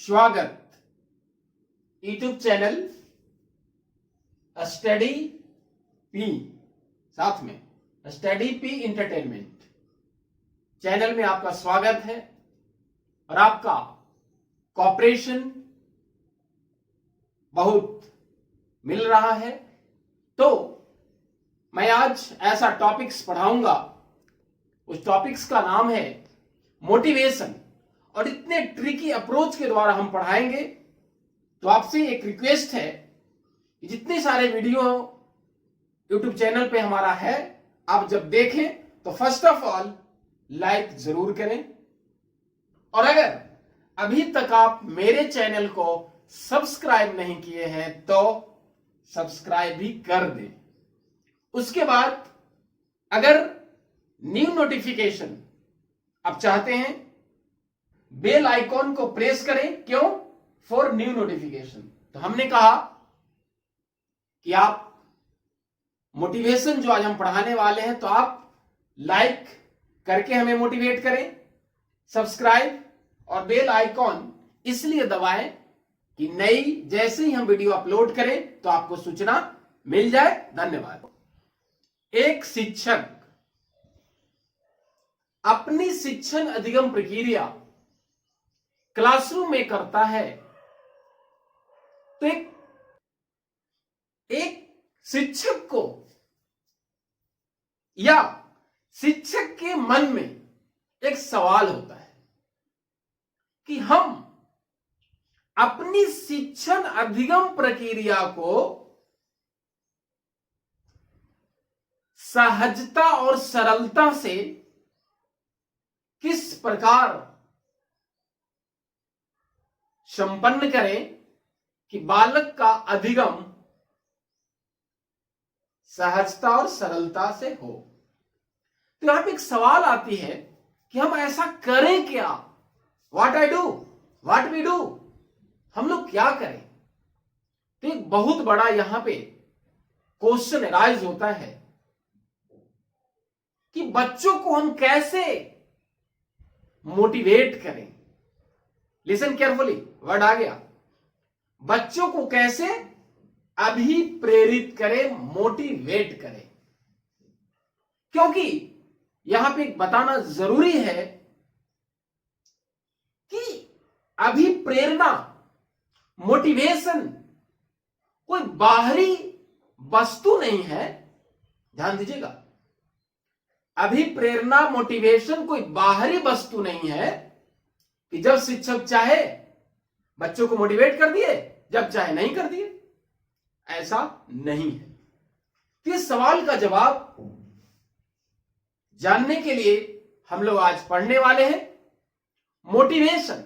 स्वागत YouTube channel study P, साथ में स्टडी पी इंटरटेनमेंट चैनल में आपका स्वागत है और आपका कॉपरेशन बहुत मिल रहा है। तो मैं आज ऐसा टॉपिक्स पढ़ाऊंगा, उस टॉपिक्स का नाम है मोटिवेशन, और इतने ट्रिकी अप्रोच के द्वारा हम पढ़ाएंगे। तो आपसे एक रिक्वेस्ट है कि जितने सारे वीडियो यूट्यूब चैनल पे हमारा है, आप जब देखें तो फर्स्ट ऑफ ऑल लाइक जरूर करें, और अगर अभी तक आप मेरे चैनल को सब्सक्राइब नहीं किए हैं तो सब्सक्राइब भी कर दें। उसके बाद अगर न्यू नोटिफिकेशन आप चाहते हैं, बेल आइकॉन को प्रेस करें। क्यों? For new notification. तो हमने कहा कि आप मोटिवेशन जो आज हम पढ़ाने वाले हैं, तो आप लाइक करके हमें मोटिवेट करें, सब्सक्राइब और बेल आइकॉन इसलिए दबाएं कि नई जैसे ही हम वीडियो अपलोड करें तो आपको सूचना मिल जाए। धन्यवाद। एक शिक्षक अपनी शिक्षण अधिगम प्रक्रिया क्लासरूम में करता है, तो एक शिक्षक को या शिक्षक के मन में एक सवाल होता है कि हम अपनी शिक्षण अधिगम प्रक्रिया को सहजता और सरलता से किस प्रकार संपन्न करें कि बालक का अधिगम सहजता और सरलता से हो। तो यहां पे एक सवाल आती है कि हम ऐसा करें क्या? What I do, what we do, हम लोग क्या करें? तो एक बहुत बड़ा यहां पे क्वेश्चन राइज होता है कि बच्चों को हम कैसे मोटिवेट करें। लिसन केयरफुली, वर्ड आ गया। बच्चों को कैसे अभिप्रेरित करें, मोटिवेट करें। क्योंकि यहां पे बताना जरूरी है कि अभिप्रेरणा, मोटिवेशन कोई बाहरी वस्तु नहीं है। ध्यान दीजिएगा, अभिप्रेरणा मोटिवेशन कोई बाहरी वस्तु नहीं है कि जब शिक्षक चाहे बच्चों को मोटिवेट कर दिए, जब चाहे नहीं कर दिए। ऐसा नहीं है। इस सवाल का जवाब जानने के लिए हम लोग आज पढ़ने वाले हैं मोटिवेशन।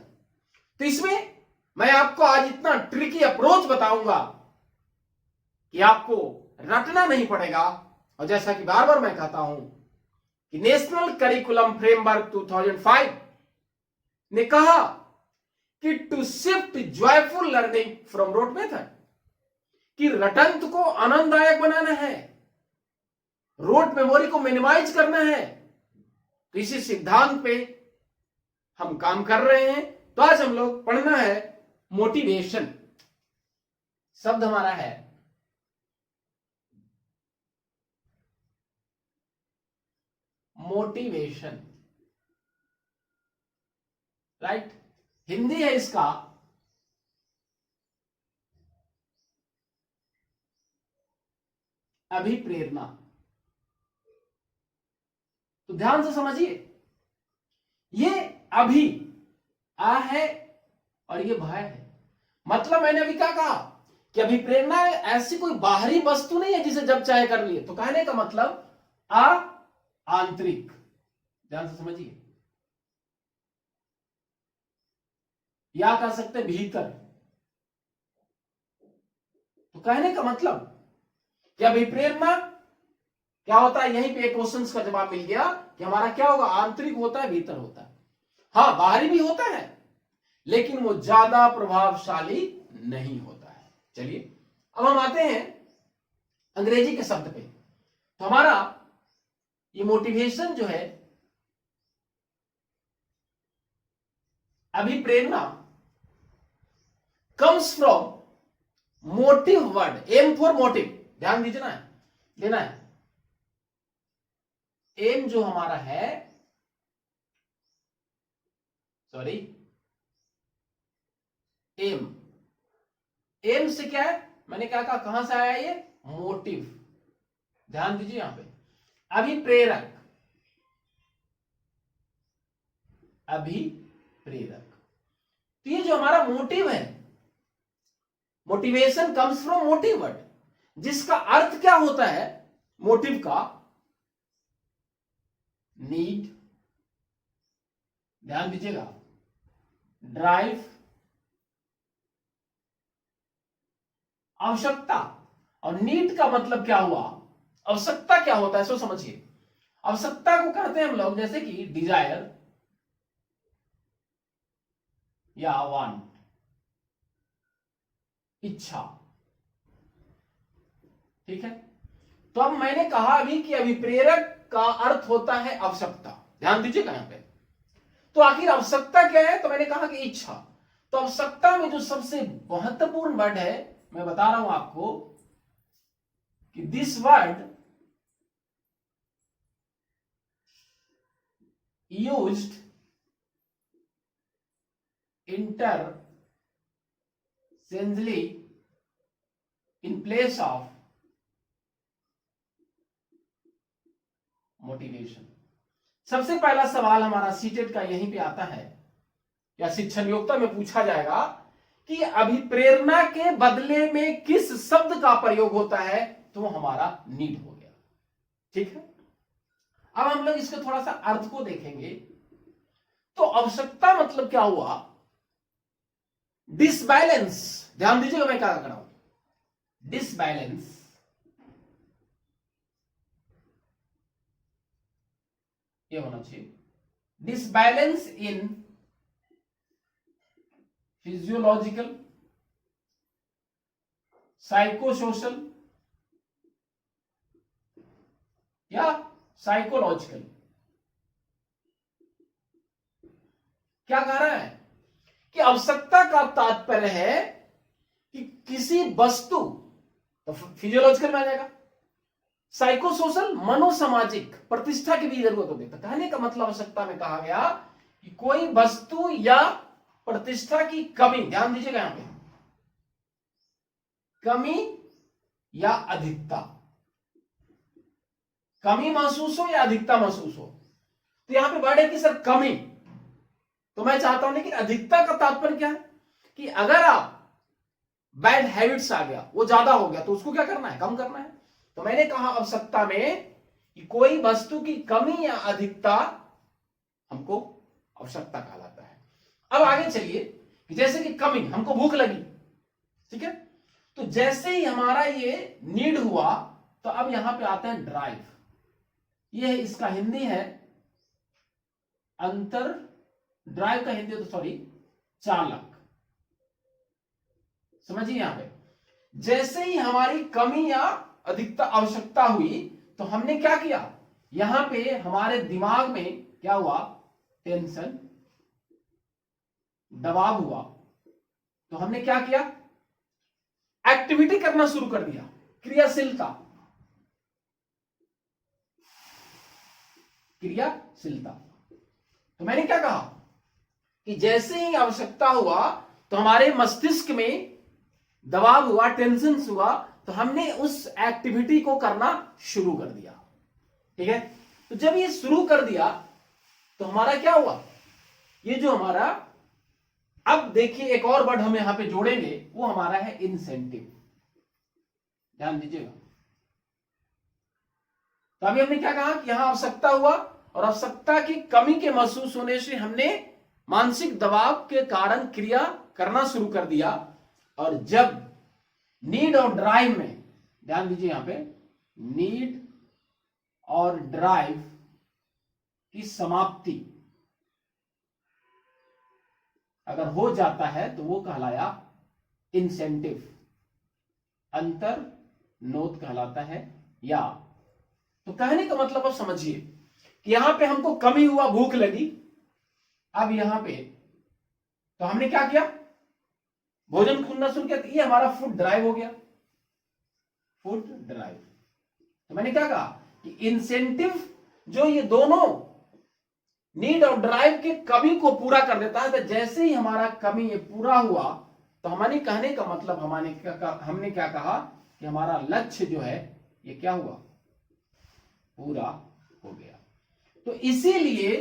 तो इसमें मैं आपको आज इतना ट्रिकी अप्रोच बताऊंगा कि आपको रटना नहीं पड़ेगा। और जैसा कि बार बार मैं कहता हूं कि नेशनल करिकुलम फ्रेमवर्क 2005 ने कहा कि to shift joyful learning from rote method, कि रटंत को आनंददायक बनाना है, रोट मेमोरी को मिनिमाइज करना है। तो इसी सिद्धांत पे हम काम कर रहे हैं। तो आज हम लोग पढ़ना है मोटिवेशन। शब्द हमारा है मोटिवेशन, राइट। हिंदी है इसका अभिप्रेरणा। तो ध्यान से समझिए, ये अभी आ है और ये भय है। मतलब मैंने अभी क्या कहा कि अभिप्रेरणा ऐसी कोई बाहरी वस्तु नहीं है जिसे जब चाहे कर लिए। तो कहने का मतलब आंतरिक। ध्यान से समझिए, या कह सकते भीतर। तो कहने का मतलब कि अभिप्रेरणा क्या होता है, यहीं पे क्वेश्चन का जवाब मिल गया कि हमारा क्या होगा, आंतरिक होता है, भीतर होता है। हाँ, बाहरी भी होता है लेकिन वो ज्यादा प्रभावशाली नहीं होता है। चलिए अब हम आते हैं अंग्रेजी के शब्द पे। तो हमारा ये मोटिवेशन जो है, अभिप्रेरणा comes from motive word. M for motive, ध्यान दीजिए ना, देना है। एम जो हमारा है, सॉरी, एम, एम से क्या है, मैंने क्या कहा, कहां से आया ये, मोटिव। ध्यान दीजिए यहां पे, अभिप्रेरक, अभिप्रेरक। तो ये जो हमारा मोटिव है, motivation comes from motive word, जिसका अर्थ क्या होता है मोटिव का, नीड, ध्यान दीजिएगा, ड्राइव, आवश्यकता। और नीड का मतलब क्या हुआ, आवश्यकता क्या होता है, इसको समझिए। आवश्यकता को कहते हैं हम लोग जैसे कि डिजायर या वांट, इच्छा, ठीक है। तो अब मैंने कहा अभी कि अभिप्रेरक का अर्थ होता है आवश्यकता, ध्यान दीजिएगा यहां पे। तो आखिर आवश्यकता क्या है, तो मैंने कहा कि इच्छा। तो आवश्यकता में जो सबसे महत्वपूर्ण वर्ड है, मैं बता रहा हूं आपको कि this word used interchangeably in place of motivation. सबसे पहला सवाल हमारा सीटेट का यहीं पे आता है, या शिक्षण योग्यता में पूछा जाएगा कि अभिप्रेरणा के बदले में किस शब्द का प्रयोग होता है, तो वो हमारा नीड हो गया, ठीक है। अब हम लोग इसको थोड़ा सा अर्थ को देखेंगे। तो आवश्यकता मतलब क्या हुआ, डिसबैलेंस, ध्यान दीजिएगा मैं क्या कर रहा हूं, डिसबैलेंस, ये होना चाहिए, डिसबैलेंस इन फिजियोलॉजिकल, साइकोसोशल या साइकोलॉजिकल। क्या कह रहा है कि आवश्यकता का तात्पर्य है कि किसी वस्तु, तो फिजियोलॉजिकल में आ जाएगा, साइकोसोशल मनोसामाजिक, प्रतिष्ठा की भी जरूरत होती है। कहने का मतलब आवश्यकता में कहा गया कि कोई वस्तु या प्रतिष्ठा की कमी, ध्यान दीजिएगा यहां पे, कमी या अधिकता, कमी महसूस हो या अधिकता महसूस हो। तो यहां पे वर्ड है कि सर कमी, तो मैं चाहता हूं, लेकिन अधिकता का तात्पर्य क्या है कि अगर आप बैड हैबिट्स आ गया, वो ज्यादा हो गया, तो उसको क्या करना है, कम करना है। तो मैंने कहा आवश्यकता में कि कोई वस्तु की कमी या अधिकता हमको आवश्यकता कहलाता है। अब आगे चलिए कि जैसे कि कमी, हमको भूख लगी, ठीक है। तो जैसे ही हमारा ये नीड हुआ, तो अब यहां पे आता है ड्राइव। ये है, इसका हिंदी है अंतर, ड्राइव का हिंदी तो सॉरी चालक। समझिए यहां पे, जैसे ही हमारी कमी या अधिकता आवश्यकता हुई, तो हमने क्या किया, यहां पे हमारे दिमाग में क्या हुआ, टेंशन, दबाव हुआ। तो हमने क्या किया, एक्टिविटी करना शुरू कर दिया, क्रियाशीलता, क्रियाशीलता। तो मैंने क्या कहा कि जैसे ही आवश्यकता हुआ, तो हमारे मस्तिष्क में दबाव हुआ, टेंशन हुआ, तो हमने उस एक्टिविटी को करना शुरू कर दिया, ठीक है। तो जब ये शुरू कर दिया, तो हमारा क्या हुआ, ये जो हमारा, अब देखिए एक और वर्ड हम यहां पे जोड़ेंगे, वो हमारा है इंसेंटिव, ध्यान दीजिएगा। तो अभी हमने क्या कहा कि यहां आवश्यकता हुआ, और आवश्यकता की कमी के महसूस होने से हमने मानसिक दबाव के कारण क्रिया करना शुरू कर दिया। और जब नीड और ड्राइव में, ध्यान दीजिए यहां पे, नीड और ड्राइव की समाप्ति अगर हो जाता है, तो वो कहलाया इंसेंटिव, अंतर नोद कहलाता है। या तो कहने का मतलब आप समझिए कि यहां पे हमको कमी हुआ, भूख लगी। अब यहां पे तो हमने क्या किया, भोजन ढूंढना शुरू किया, तो ये हमारा फूड ड्राइव हो गया, फूड ड्राइव। तो मैंने क्या कहा कि इंसेंटिव जो ये दोनों नीड और ड्राइव के कमी को पूरा कर देता है, तो जैसे ही हमारा कमी ये पूरा हुआ, तो हमारे कहने का मतलब हमने क्या कहा कि हमारा लक्ष्य जो है ये क्या हुआ, पूरा हो गया। तो इसीलिए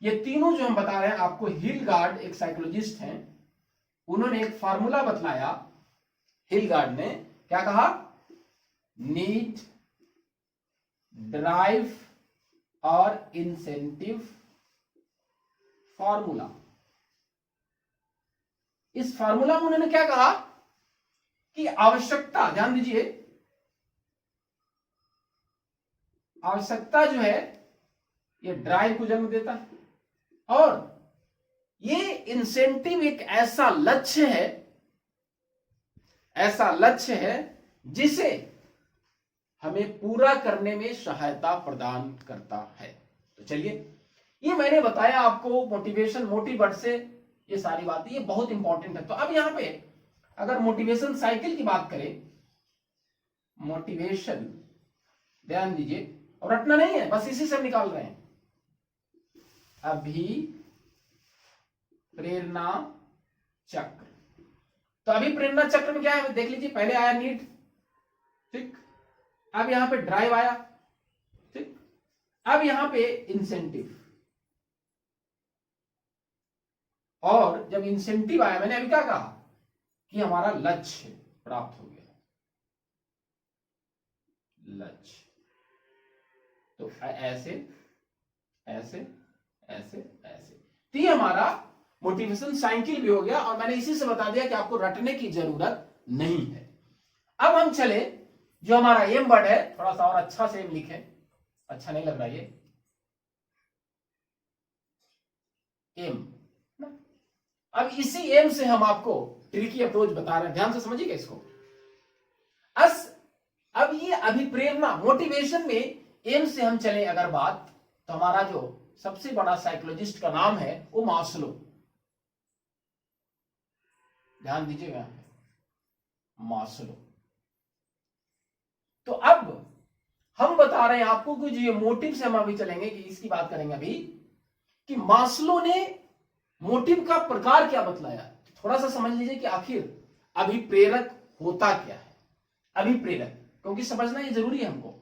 ये तीनों जो हम बता रहे हैं आपको, हिलगार्ड एक साइकोलॉजिस्ट हैं, उन्होंने एक फार्मूला बतलाया। हिलगार्ड ने क्या कहा, नीड, ड्राइव और इंसेंटिव फार्मूला। इस फार्मूला में उन्होंने क्या कहा कि आवश्यकता, ध्यान दीजिए, आवश्यकता जो है ये ड्राइव को जन्म देता है, और ये इंसेंटिव एक ऐसा लक्ष्य है जिसे हमें पूरा करने में सहायता प्रदान करता है। तो चलिए, ये मैंने बताया आपको मोटिवेशन, मोटिव वर्ड से ये सारी बातें, ये बहुत इंपॉर्टेंट है। तो अब यहां पे अगर मोटिवेशन साइकिल की बात करें, मोटिवेशन, ध्यान दीजिए, और रटना नहीं है, बस इसी से निकाल रहे हैं। अभी प्रेरणा चक्र, तो अभी प्रेरणा चक्र में क्या है देख लीजिए, पहले आया नीड, ठीक, अब यहां पे ड्राइव आया, ठीक, अब यहां पे इंसेंटिव, और जब इंसेंटिव आया, मैंने अभी क्या कहा कि हमारा लक्ष्य प्राप्त हो गया, लक्ष्य। तो ऐसे ऐसे ऐसे ऐसे, तो ये हमारा मोटिवेशन साइकिल भी हो गया, और मैंने इसी से बता दिया कि आपको रटने की जरूरत नहीं है। अब हम चले, जो हमारा एम वर्ड है, थोड़ा सा और अच्छा से एम लिखे, अच्छा नहीं लग रहा ये एम। अब इसी एम से हम आपको ट्रिकी अप्रोच बता रहे हैं, ध्यान से समझिएगा इसको। अब ये अभिप्रेरणा, मोटिवेशन में एम से हम चले अगर बात, तो हमारा जो सबसे बड़ा साइकोलॉजिस्ट का नाम है वो मास्लो, ध्यान दीजिएगा, मास्लो। तो अब हम बता रहे हैं आपको कि जो ये मोटिव से हम अभी चलेंगे, कि इसकी बात करेंगे अभी, कि मास्लो ने मोटिव का प्रकार क्या बतलाया। थोड़ा सा समझ लीजिए कि आखिर अभिप्रेरक होता क्या है। अभिप्रेरक, क्योंकि समझना ये जरूरी है हमको।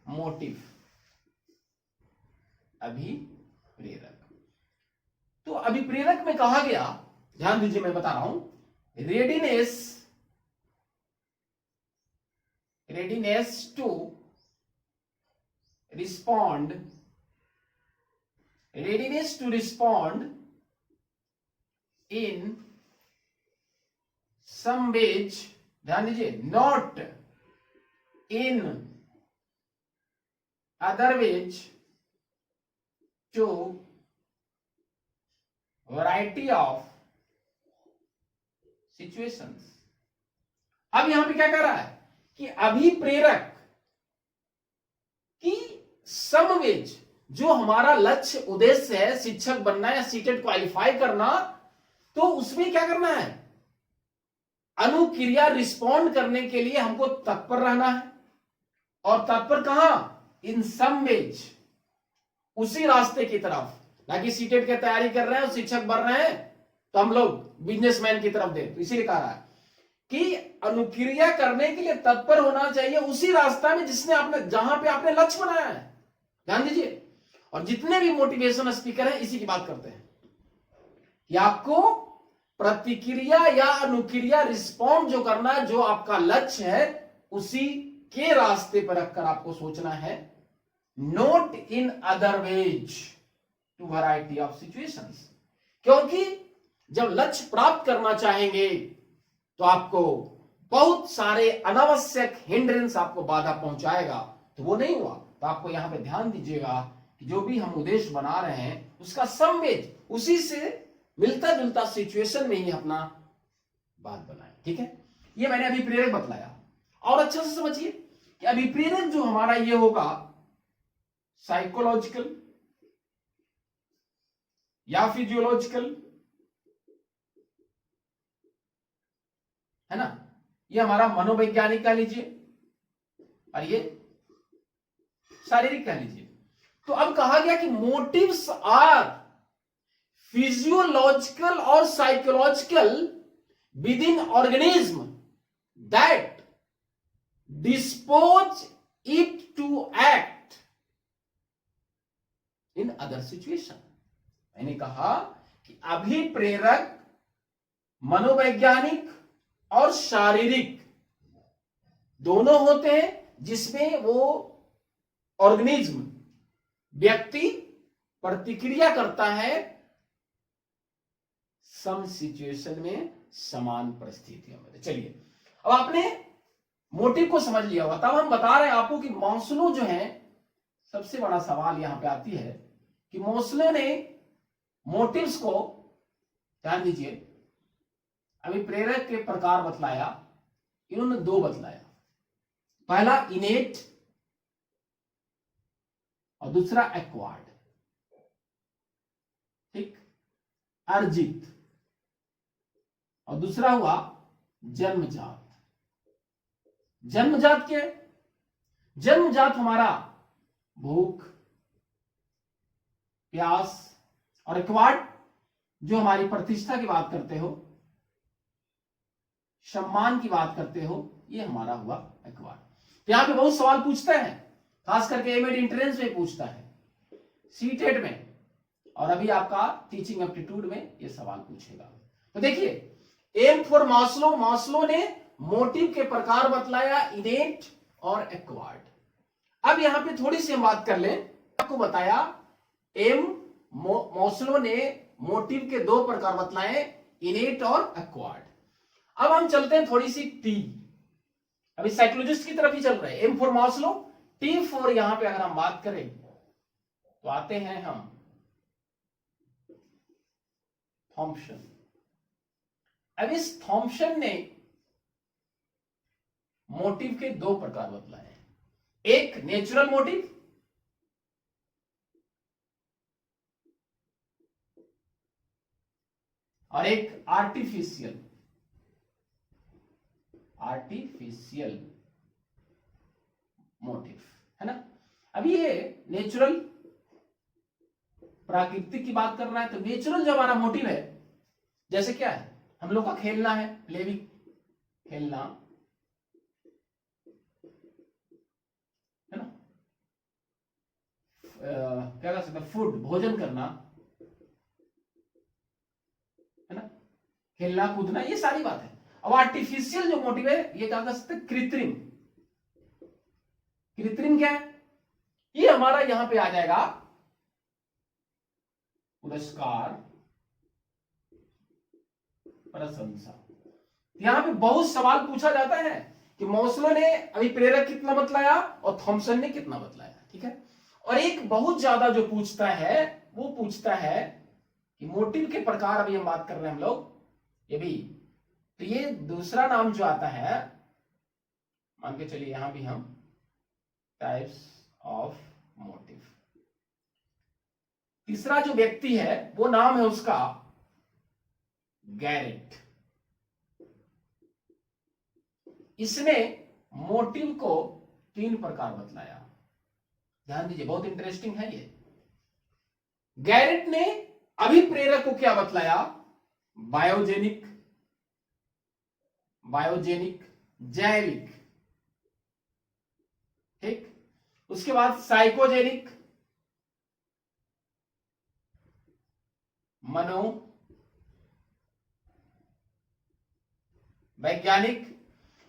मोटिव, अभिप्रेरक, तो अभिप्रेरक में कहा गया, ध्यान दीजिए मैं बता रहा हूं, readiness to respond in some ways, ध्यान दीजिए, not in other ways, to variety of situations। अब यहां पे क्या कर रहा है कि अभिप्रेरक की समवेज, जो हमारा लक्ष्य उद्देश्य है, शिक्षक बनना या सीटेट क्वालिफाई करना, तो उसमें क्या करना है, अनुक्रिया, रिस्पॉन्ड करने के लिए हमको तत्पर रहना है। और तत्पर कहां, इन सम वेज, उसी रास्ते की तरफ, ना कि सीटेट की तैयारी कर रहे हैं और शिक्षक बन रहे हैं तो हम लोग बिजनेसमैन की तरफ दे। तो इसीलिए कहा है कि अनुक्रिया करने के लिए तत्पर होना चाहिए उसी रास्ता में जिसने आपने, जहां पे आपने लक्ष्य बनाया है। ध्यान दीजिए, और जितने भी मोटिवेशन स्पीकर हैं इसी की बात करते हैं कि आपको प्रतिक्रिया या अनुक्रिया, रिस्पॉन्ड जो करना है, जो आपका लक्ष्य है, उसी के रास्ते पर रखकर आपको सोचना है, note in other ways to variety of situations. क्योंकि जब लक्ष्य प्राप्त करना चाहेंगे तो आपको बहुत सारे अनावश्यक हिंड्रेंस, आपको बाधा पहुंचाएगा, तो वो नहीं हुआ। तो आपको यहां पे ध्यान दीजिएगा कि जो भी हम उद्देश्य बना रहे हैं उसका समवेज, उसी से मिलता जुलता सिचुएशन में ही अपना बात बनाए। ठीक है, ये मैंने अभिप्रेरक बतलाया। और अच्छा से समझिए कि अभिप्रेरक जो हमारा ये होगा, साइकोलॉजिकल या फिजियोलॉजिकल है ना, ये हमारा मनोवैज्ञानिक कह लीजिए और ये शारीरिक कह लीजिए। तो अब कहा गया कि मोटिव्स आर फिजियोलॉजिकल और psychological within organism that dispose it to act in other situation. मैंने कहा कि अभिप्रेरक मनोवैज्ञानिक और शारीरिक दोनों होते हैं, जिसमें वो ऑर्गेनिज्म व्यक्ति प्रतिक्रिया करता है सम सिचुएशन में, समान परिस्थितियों में। चलिए, अब आपने मोटिव को समझ लिया होगा, तब हम बता रहे हैं आपको कि मास्लो जो है, सबसे बड़ा सवाल यहां पे आती है कि मास्लो ने मोटिव्स को, ध्यान दीजिए, अभी प्रेरक के प्रकार बतलाया, इन्होंने दो बतलाया, पहला इनेट और दूसरा एक्वायर्ड, ठीक, अर्जित, और दूसरा हुआ जन्मजात। जन्मजात क्या है? जन्मजात हमारा भूख, प्यास, और एक्वायर्ड जो हमारी प्रतिष्ठा की बात करते हो, सम्मान की बात करते हो, ये हमारा हुआ एक्वायर्ड। यहां पे बहुत सवाल पूछते हैं, खास करके एमएड एंट्रेंस में पूछता है, सीटेट में, और अभी आपका टीचिंग एप्टीट्यूड में ये सवाल पूछेगा। तो देखिए, एम फॉर मास्लो, मास्लो ने मोटिव के प्रकार बतलाया इनेट और एक्वायर्ड। अब यहां पे थोड़ी सी हम बात कर लें, आपको बताया एम मास्लो ने मोटिव के दो प्रकार बतलाए, इनेट और एक्वायर्ड। अब हम चलते हैं थोड़ी सी टी, अभी साइकोलॉजिस्ट की तरफ ही चल रहे हैं। M for Maslow, T for यहां पे अगर हम बात करें तो आते हैं हम थॉम्पसन। अब इस थॉम्पसन ने मोटिव के दो प्रकार बतलाए हैं, एक नेचुरल मोटिव और एक आर्टिफिशियल मोटिव, है ना। अब ये नेचुरल, प्राकृतिक की बात कर रहा है, तो नेचुरल जो हमारा मोटिव है, जैसे क्या है, हम लोग का खेलना है, प्लेइंग, खेलना, है ना, क्या कर सकते हैं, फूड, भोजन करना, है ना, खेलना कूदना, ये सारी बात है। अब आर्टिफिशियल जो मोटिव है, ये क्या कर सकते हैं, कृत्रिम। कृत्रिम क्या है, ये हमारा यहां पे आ जाएगा पुरस्कार, प्रशंसा। यहां पे बहुत सवाल पूछा जाता है कि मास्लो ने अभी प्रेरक कितना बतलाया और थॉम्पसन ने कितना बतलाया, ठीक है। और एक बहुत ज्यादा जो पूछता है, वो पूछता है कि मोटिव के प्रकार, अभी हम बात कर रहे हैं हम लोग, ये भी, तो ये दूसरा नाम जो आता है, मान के चलिए यहां भी हम टाइप्स ऑफ मोटिव, तीसरा जो व्यक्ति है वो नाम है उसका गैरेट। इसने मोटिव को तीन प्रकार बतलाया, ध्यान दीजिए, बहुत इंटरेस्टिंग है ये। गैरेट ने अभिप्रेरक को क्या बतलाया, बायोजेनिक, जैविक, ठीक, उसके बाद साइकोजेनिक, मनो वैज्ञानिक,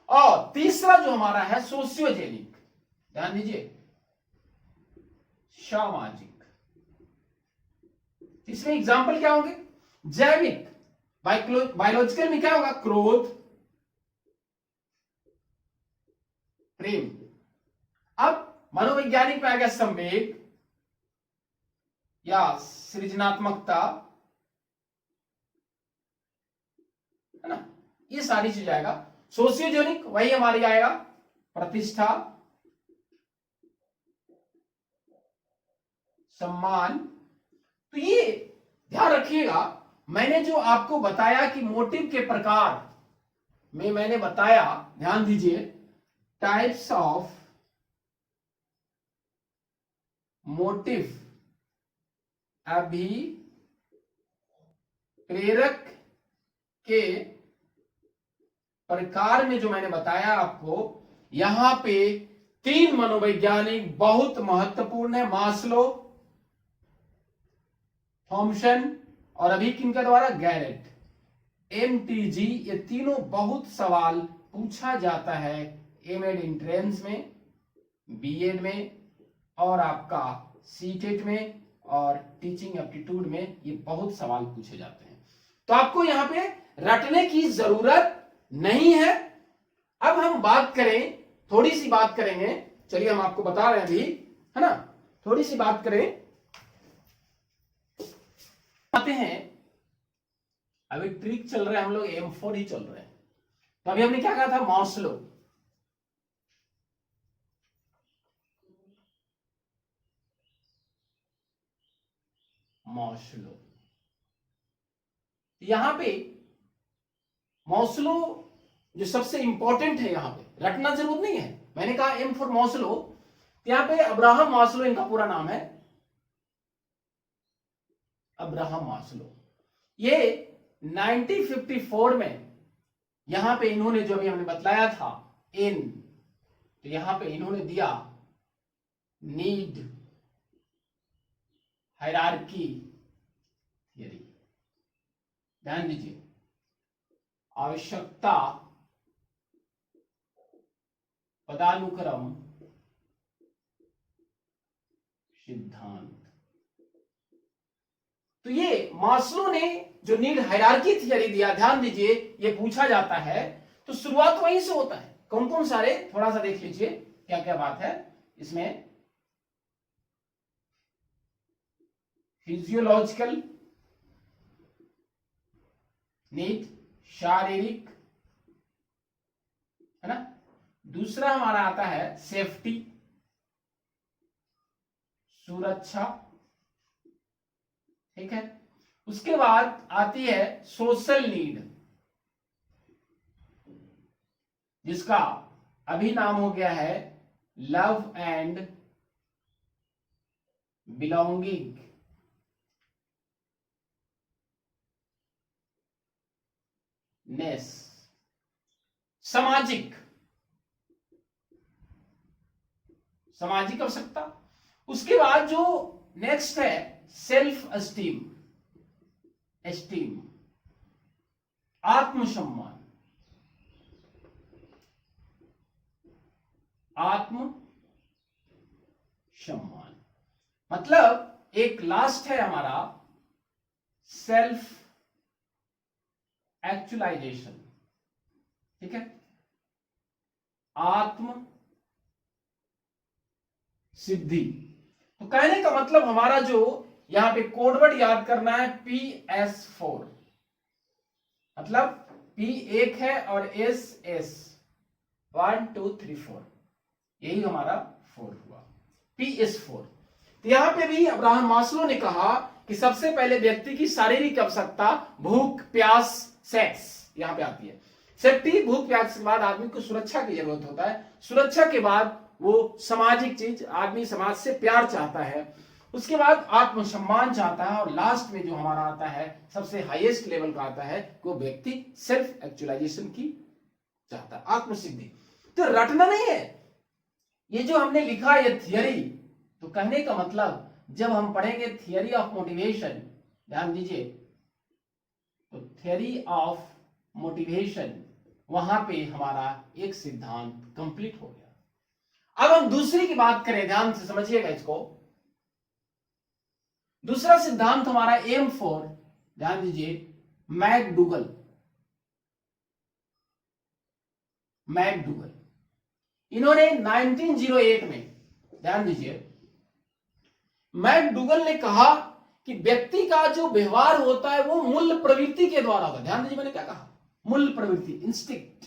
और तीसरा जो हमारा है सोशियोजेनिक, ध्यान दीजिए, सामाजिक। इसमें एग्जाम्पल क्या होंगे, जैविक, बायोलॉजिकल में क्या होगा, क्रोध, प्रेम। अब मनोवैज्ञानिक में आ गया संवेग या सृजनात्मकता, है ना, ये सारी चीज आएगा। सोशियोजेनिक वही हमारी आएगा, प्रतिष्ठा, सम्मान। तो ये ध्यान रखिएगा, मैंने जो आपको बताया कि मोटिव के प्रकार, में मैंने बताया, ध्यान दीजिए, टाइप्स ऑफ मोटिव अभिप्रेरक के प्रकार में जो मैंने बताया आपको, यहां पे 3 मनोवैज्ञानिक बहुत महत्वपूर्ण है, मास्लो, थॉमसन और अभी किनके द्वारा, गैरेट, MTG। ये तीनों बहुत सवाल पूछा जाता है एमएड एंट्रेंस में, बीएड में और आपका सीटेट में और टीचिंग एप्टीट्यूड में, ये बहुत सवाल पूछे जाते हैं। तो आपको यहां पे रटने की जरूरत नहीं है। अब हम बात करें, थोड़ी सी बात करेंगे, चलिए हम आपको बता रहे हैं अभी, है ना, थोड़ी सी बात करें, आते हैं। अभी ट्रिक चल रहा है, हम लोग M4 ही चल रहे हैं। तो अभी हमने क्या कहा था, मास्लो, मास्लो। यहां पे मास्लो जो सबसे इंपॉर्टेंट है, यहां पे रटना जरूरत नहीं है। मैंने कहा M4 मास्लो, यहां पे अब्राहम मास्लो इनका पूरा नाम है, अब्राहम मास्लो। ये 1954 में यहां पे इन्होंने, जो अभी हमने बतलाया था इन, तो यहां पे इन्होंने दिया नीड हायरार्की थियरी। ध्यान दीजिए, आवश्यकता पदानुक्रम सिद्धांत। तो ये मास्लो ने जो नीड हायरार्की थियरी दिया, ध्यान दीजिए, ये पूछा जाता है तो शुरुआत वहीं से होता है। कौन कौन सारे, थोड़ा सा देख लीजिए क्या क्या बात है इसमें। फिजियोलॉजिकल नीड, शारीरिक, है ना। दूसरा हमारा आता है सेफ्टी, सुरक्षा, ठीक है। उसके बाद आती है सोशल नीड, जिसका अभी नाम हो गया है लव एंड बिलोंगिंग नेस। सामाजिक, सामाजिक आवश्यकता। उसके बाद जो नेक्स्ट है सेल्फ एस्टीम, एस्टीम, आत्मसम्मान, आत्म सम्मान। मतलब एक लास्ट है हमारा सेल्फ एक्चुअलाइजेशन, ठीक है, आत्म सिद्धि। तो कहने का मतलब हमारा जो यहां पे कोडवर्ड याद करना है PS4, मतलब P एक है और S 1 2 3 4, यही हमारा 4 हुआ, PS4। तो यहां पे भी अब्राहम मास्लो ने कहा कि सबसे पहले व्यक्ति की शारीरिक आवश्यकता भूख प्यास सेक्स यहां पे आती है। सेफ्टी, भूख प्यास के बाद आदमी को सुरक्षा की जरूरत होता है, सुरक्षा के बाद वो सामाजिक चीज, आदमी समाज से प्यार चाहता है, उसके बाद आत्मसम्मान चाहता है, और लास्ट में जो हमारा आता है सबसे हाईएस्ट लेवल का आता है वो व्यक्ति सेल्फ एक्चुअलाइजेशन की चाहता है, आत्मसिद्धि। तो रटना नहीं है, ये जो हमने लिखा ये थियरी, तो कहने का मतलब जब हम पढ़ेंगे थियरी ऑफ मोटिवेशन, ध्यान दीजिए, तो थियरी ऑफ मोटिवेशन, वहां पे हमारा एक सिद्धांत कंप्लीट हो गया। अब हम दूसरी की बात करें, ध्यान से समझिएगा इसको। दूसरा सिद्धांत हमारा M4, ध्यान दीजिए, मैकडूगल, मैकडूगल। इन्होंने 1908 में, ध्यान दीजिए, मैकडूगल ने कहा कि व्यक्ति का जो व्यवहार होता है वो मूल प्रवृत्ति के द्वारा होता है। ध्यान दीजिए, मैंने क्या कहा, मूल प्रवृत्ति, इंस्टिंक्ट,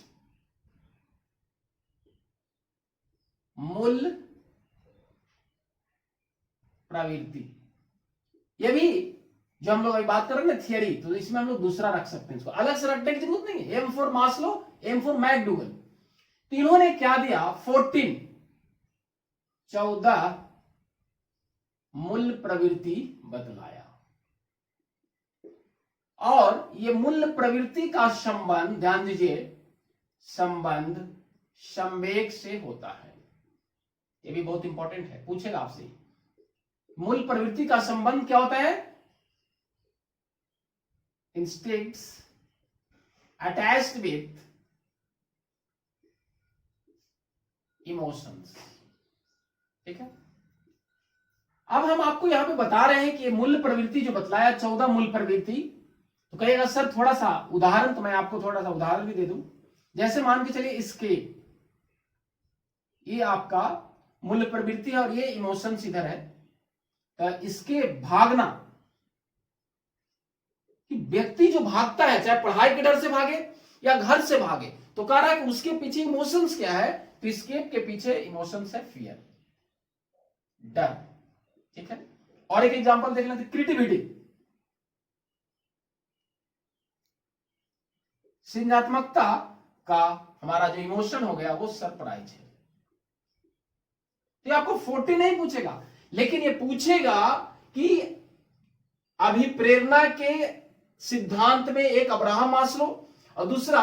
मूल प्रवृत्ति। ये भी जो हम लोग अभी बात कर रहे हैं ना थियरी, तो इसमें हम लोग दूसरा रख सकते हैं, इसको अलग से रखने की जरूरत नहीं है। M for Maslow, M for McDougall. तो इन्होंने क्या दिया, 14 मूल प्रवृत्ति बतलाया, और ये मूल प्रवृत्ति का संबंध, ध्यान दीजिए, संबंध संवेग से होता है। ये भी बहुत इंपॉर्टेंट है, पूछेगा आपसे। मूल प्रवृत्ति का संबंध क्या होता है, इंस्टिंक्ट्स अटैच्ड विथ इमोशंस। ठीक है, अब हम आपको यहां पे बता रहे हैं कि ये मूल प्रवृत्ति जो बतलाया, 14 मूल प्रवृत्ति, तो कहेगा सर थोड़ा सा उदाहरण, तो मैं आपको थोड़ा सा उदाहरण भी दे दूं। जैसे मान के चलिए एस्केप, ये आपका मूल प्रवृत्ति है और ये इमोशंस इधर है। तो इसके भागना, कि व्यक्ति जो भागता है, चाहे पढ़ाई के डर से भागे या घर से भागे, तो कह रहा है कि उसके पीछे इमोशंस क्या है, तो एस्केप के पीछे इमोशंस है फियर, डर। ठीक है, और एक एग्जांपल देख लेते, क्रिएटिविटी, सृजनात्मकता का हमारा जो इमोशन हो गया वो सरप्राइज है। तो आपको 40 नहीं पूछेगा, लेकिन ये पूछेगा कि अभिप्रेरणा के सिद्धांत में एक अब्राहम मास्लो और दूसरा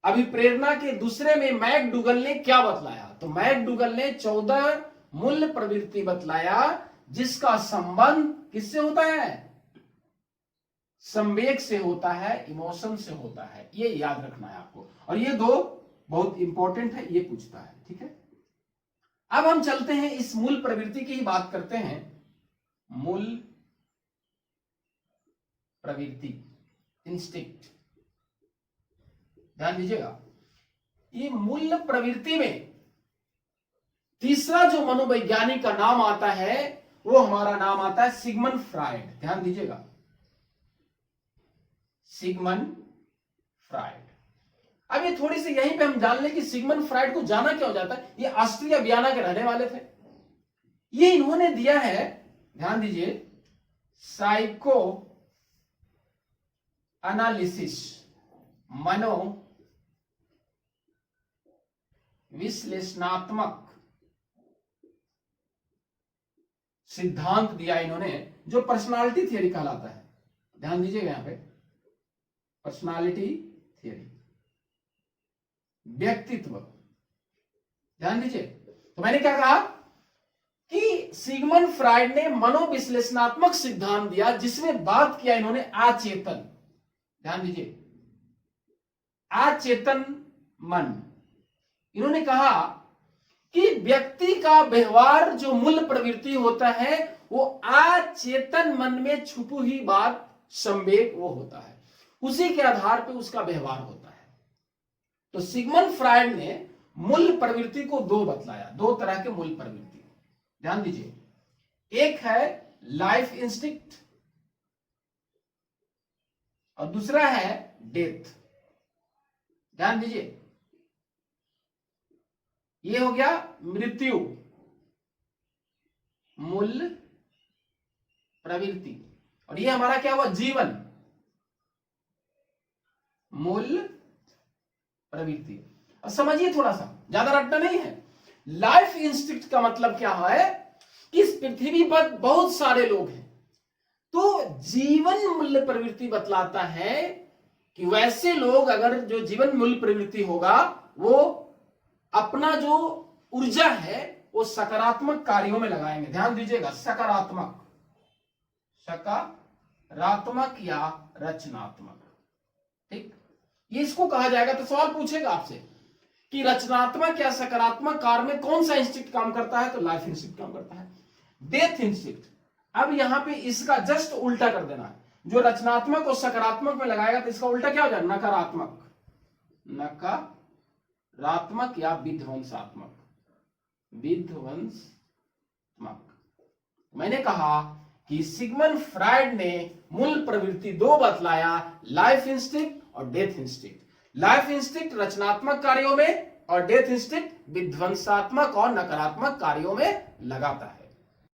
अभिप्रेरणा के दूसरे में मैकडूगल ने क्या बतलाया। तो मैकडूगल ने 14 मूल प्रवृत्ति बतलाया, जिसका संबंध किससे होता है, संवेग से होता है, इमोशन से होता है। ये याद रखना है आपको, और ये दो बहुत इंपॉर्टेंट है, ये पूछता है। ठीक है, अब हम चलते हैं इस मूल प्रवृत्ति की ही बात करते हैं। मूल प्रवृत्ति, इंस्टिंक्ट, ध्यान दीजिएगा, ये मूल प्रवृत्ति में तीसरा जो मनोवैज्ञानिक का नाम आता है, वो हमारा नाम आता है सिगमंड फ्रायड। ध्यान दीजिएगा, सिगमंड फ्रायड। अब ये थोड़ी सी यहीं पे हम जान लें कि सिगमंड फ्रायड को जाना क्या हो जाता है। ये ऑस्ट्रिया वियना के रहने वाले थे। ये इन्होंने दिया है, ध्यान दीजिए, साइको एनालिसिस, मनो विश्लेषणात्मक सिद्धांत दिया इन्होंने, जो पर्सनालिटी थियरी कहलाता है। ध्यान दीजिएगा यहां पे, पर्सनालिटी थियरी, व्यक्तित्व। ध्यान दीजिए, तो मैंने क्या कहा कि सिगमंड फ्रायड ने मनोविश्लेषणात्मक सिद्धांत दिया, जिसमें बात किया इन्होंने अचेतन। ध्यान दीजिए, अचेतन मन। इन्होंने कहा कि व्यक्ति का व्यवहार जो मूल प्रवृत्ति होता है, वो अचेतन मन में छुपी हुई बात, संवेग, वो होता है, उसी के आधार पर उसका व्यवहार होता है। तो सिगमंड फ्रायड ने मूल प्रवृत्ति को दो बतलाया, दो तरह के मूल प्रवृत्ति। ध्यान दीजिए, एक है लाइफ इंस्टिंक्ट और दूसरा है डेथ। ध्यान दीजिए, ये हो गया मृत्यु मूल प्रवृत्ति, और ये हमारा क्या हुआ, जीवन मूल प्रवृत्ति। अब समझिए थोड़ा सा, ज्यादा रटना नहीं है। लाइफ इंस्टिंक्ट का मतलब क्या है कि इस पृथ्वी पर बहुत सारे लोग हैं, तो जीवन मूल्य प्रवृत्ति बतलाता है कि वैसे लोग, अगर जो जीवन मूल्य प्रवृत्ति होगा, वो अपना जो ऊर्जा है वो सकारात्मक कार्यों में लगाएंगे। ध्यान दीजिएगा, सकारात्मक, सकारात्मक या रचनात्मक। ठीक, ये इसको कहा जाएगा। तो सवाल पूछेगा आपसे कि रचनात्मक या सकारात्मक कार्य में कौन सा इंस्टिंक्ट काम करता है, तो लाइफ इंस्टिंक्ट काम करता है। डेथ इंस्टिंक्ट, अब यहां पे इसका जस्ट उल्टा कर देना है। जो रचनात्मक और सकारात्मक में लगाएगा तो इसका उल्टा क्या हो जाए, नकारात्मक, नकारात्मक या विध्वंसात्मक, विध्वंसात्मक। मैंने कहा कि सिगमंड फ्रायड ने मूल प्रवृत्ति दो बतलाया, लाइफ इंस्टिंक्ट और डेथ इंस्टिंक्ट। लाइफ इंस्टिंक्ट रचनात्मक कार्यों में और डेथ इंस्टिंक्ट विध्वंसात्मक और नकारात्मक कार्यों में लगाता है।